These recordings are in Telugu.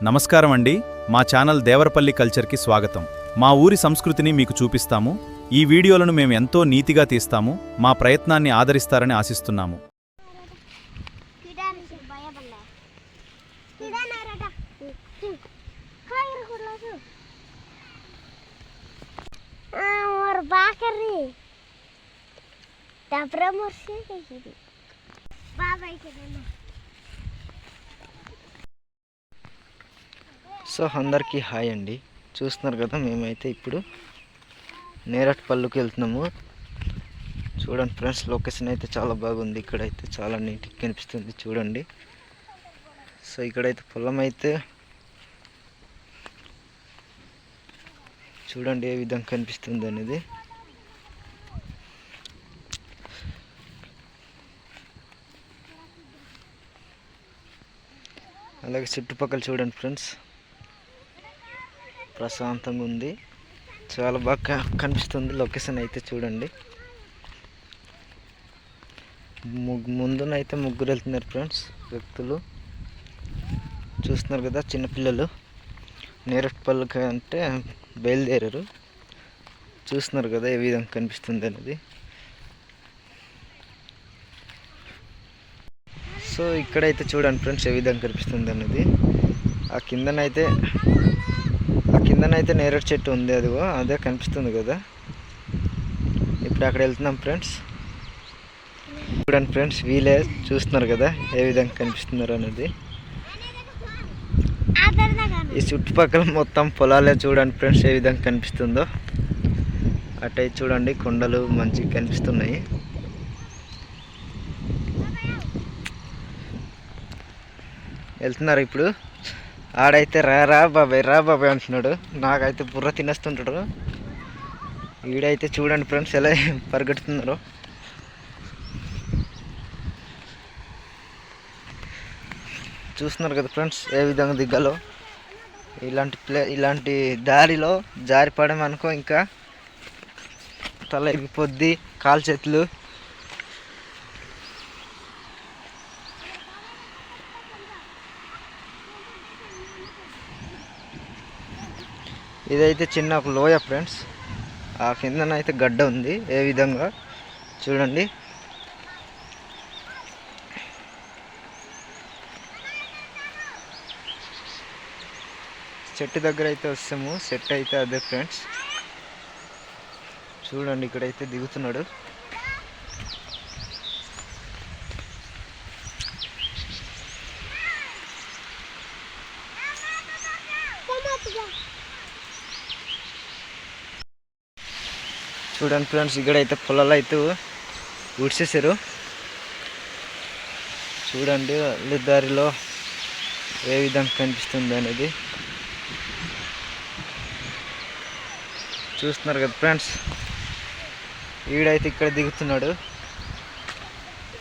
నమస్కారం అండి. మా ఛానల్ దేవరపల్లి కల్చర్కి స్వాగతం. మా ఊరి సంస్కృతిని మీకు చూపిస్తాము. ఈ వీడియోలను మేము ఎంతో నీతిగా తీస్తాము. మా ప్రయత్నాన్ని ఆదరిస్తారని ఆశిస్తున్నాము. సో అందరికీ హాయ్ అండి. చూస్తున్నారు కదా, మేమైతే ఇప్పుడు నేరట్పల్లికి వెళ్తున్నాము. చూడండి ఫ్రెండ్స్, లొకేషన్ అయితే చాలా బాగుంది. ఇక్కడైతే చాలా నీట్గా కనిపిస్తుంది చూడండి. సో ఇక్కడైతే పొలం అయితే చూడండి ఏ విధంగా కనిపిస్తుంది అనేది. అలాగే చుట్టుపక్కల చూడండి ఫ్రెండ్స్, ప్రశాంతంగా ఉంది, చాలా బాగా కనిపిస్తుంది లొకేషన్ అయితే చూడండి. ముందునైతే ముగ్గురు వెళ్తున్నారు ఫ్రెండ్స్, వ్యక్తులు చూస్తున్నారు కదా. చిన్నపిల్లలు నేరట్పల్లికి అంటే బయలుదేరారు. చూస్తున్నారు కదా ఏ విధంగా కనిపిస్తుంది అనేది. సో ఇక్కడైతే చూడండి ఫ్రెండ్స్ ఏ విధంగా కనిపిస్తుంది అనేది. ఆ కిందనైతే నేరేడు చెట్టు ఉంది, అదిగో అదే కనిపిస్తుంది కదా. ఇప్పుడు అక్కడ వెళ్తున్నాం ఫ్రెండ్స్. చూడండి ఫ్రెండ్స్, వీలే చూస్తున్నారు కదా ఏ విధంగా కనిపిస్తున్నారు అనేది. ఈ చుట్టుపక్కల మొత్తం పొలాలే చూడండి ఫ్రెండ్స్ ఏ విధంగా కనిపిస్తుందో. అటై చూడండి కొండలు మంచిగా కనిపిస్తున్నాయి. వెళ్తున్నారు ఇప్పుడు. ఆడైతే రా బాబాయ్ అంటున్నాడు. నాకైతే బుర్ర తినేస్తుంటాడు. వీడైతే చూడండి ఫ్రెండ్స్ ఎలా పరిగెడుతున్నారు. చూస్తున్నారు కదా ఫ్రెండ్స్ ఏ విధంగా దిగాలో. ఇలాంటి దారిలో జారిపడమనుకో ఇంకా తల ఎగిపోద్ది, కాలు చేతులు. ఇదైతే చిన్న ఒక లోయ ఫ్రెండ్స్. ఆ కిందనైతే గడ్డ ఉంది ఏ విధంగా చూడండి. చెట్టు దగ్గర అయితే వస్తాము. సెట్ అయితే అదే ఫ్రెండ్స్. చూడండి ఇక్కడైతే దిగుతున్నాడు. చూడండి ఫ్రెండ్స్, ఇక్కడైతే పొలాలు అయితే ఊడ్చేసారు. చూడండి అల్లి దారిలో ఏ విధంగా కనిపిస్తుంది అనేది. చూస్తున్నారు కదా ఫ్రెండ్స్, వీడైతే ఇక్కడ దిగుతున్నాడు.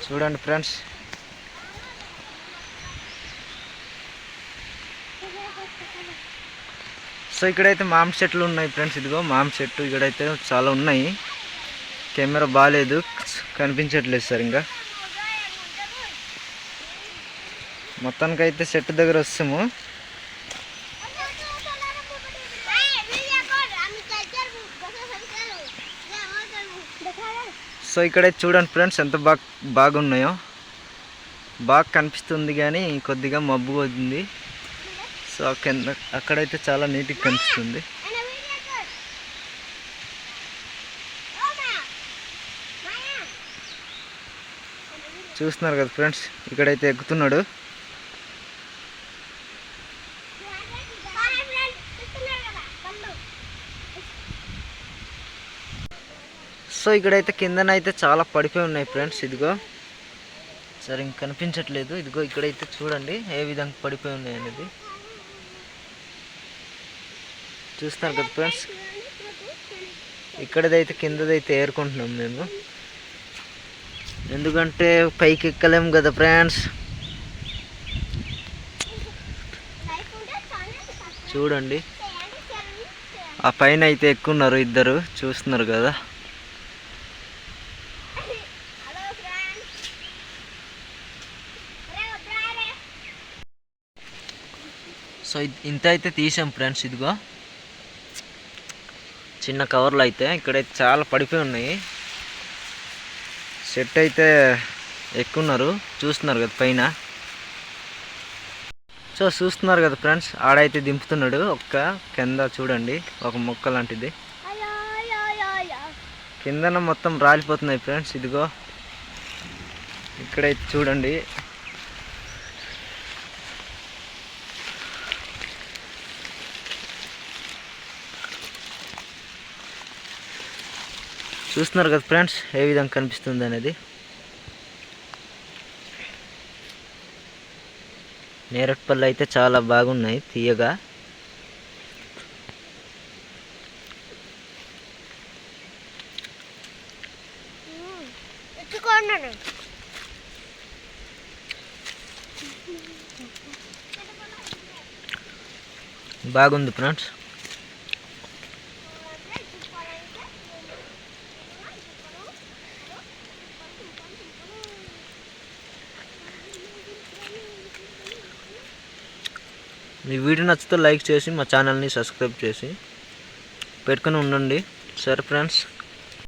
చూడండి ఫ్రెండ్స్, సో ఇక్కడైతే మామిడి చెట్లు ఉన్నాయి ఫ్రెండ్స్. ఇదిగో మామిడి చెట్టు ఇక్కడైతే చాలా ఉన్నాయి. కెమెరా బాగాలేదు, కనిపించట్లేదు సార్. ఇంకా మొత్తానికైతే చెట్టు దగ్గర వస్తాము. సో ఇక్కడైతే చూడండి ఫ్రెండ్స్ ఎంత బాగున్నాయో. బాగా కనిపిస్తుంది కానీ కొద్దిగా మబ్బు ఉంది. సో అక్కడైతే చాలా నీట్గా కనిపిస్తుంది. చూస్తున్నారు కదా ఫ్రెండ్స్, ఇక్కడైతే ఎక్కుతున్నాడు. సో ఇక్కడైతే కిందనైతే చాలా పడిపోయి ఉన్నాయి ఫ్రెండ్స్. ఇదిగో సరే ఇంక కనిపించట్లేదు. ఇదిగో ఇక్కడైతే చూడండి ఏ విధంగా పడిపోయి ఉన్నాయి అనేది. చూస్తున్నారు కదా ఫ్రెండ్స్, ఇక్కడదైతే కిందదైతే ఏరుకుంటున్నాం మేము, ఎందుకంటే పైకి ఎక్కలేము కదా ఫ్రెండ్స్. చూడండి ఆ పైన అయితే ఎక్కున్నారు ఇద్దరు, చూస్తున్నారు కదా. సో ఇంత అయితే తీసాం ఫ్రెండ్స్. ఇదిగో చిన్న కవర్లు అయితే ఇక్కడైతే చాలా పడిపోయి ఉన్నాయి. సెట్ అయితే ఎక్కున్నారు, చూస్తున్నారు కదా పైన. సో చూస్తున్నారు కదా ఫ్రెండ్స్, ఆడైతే దింపుతున్నాడు ఒక్క కింద చూడండి, ఒక మొక్క లాంటిది కిందన మొత్తం రాలిపోతున్నాయి ఫ్రెండ్స్. ఇదిగో ఇక్కడైతే చూడండి. చూస్తున్నారు కదా ఫ్రెండ్స్ ఏ విధంగా కనిపిస్తుంది అనేది. నేరేడు పళ్ళు అయితే చాలా బాగున్నాయి తీయగా. బాగుంది ఫ్రెండ్స్. మీ వీడియో నచ్చితే లైక్ చేసి మా ఛానల్ని సబ్స్క్రైబ్ చేసి పెట్టుకొని ఉండండి. సరే ఫ్రెండ్స్.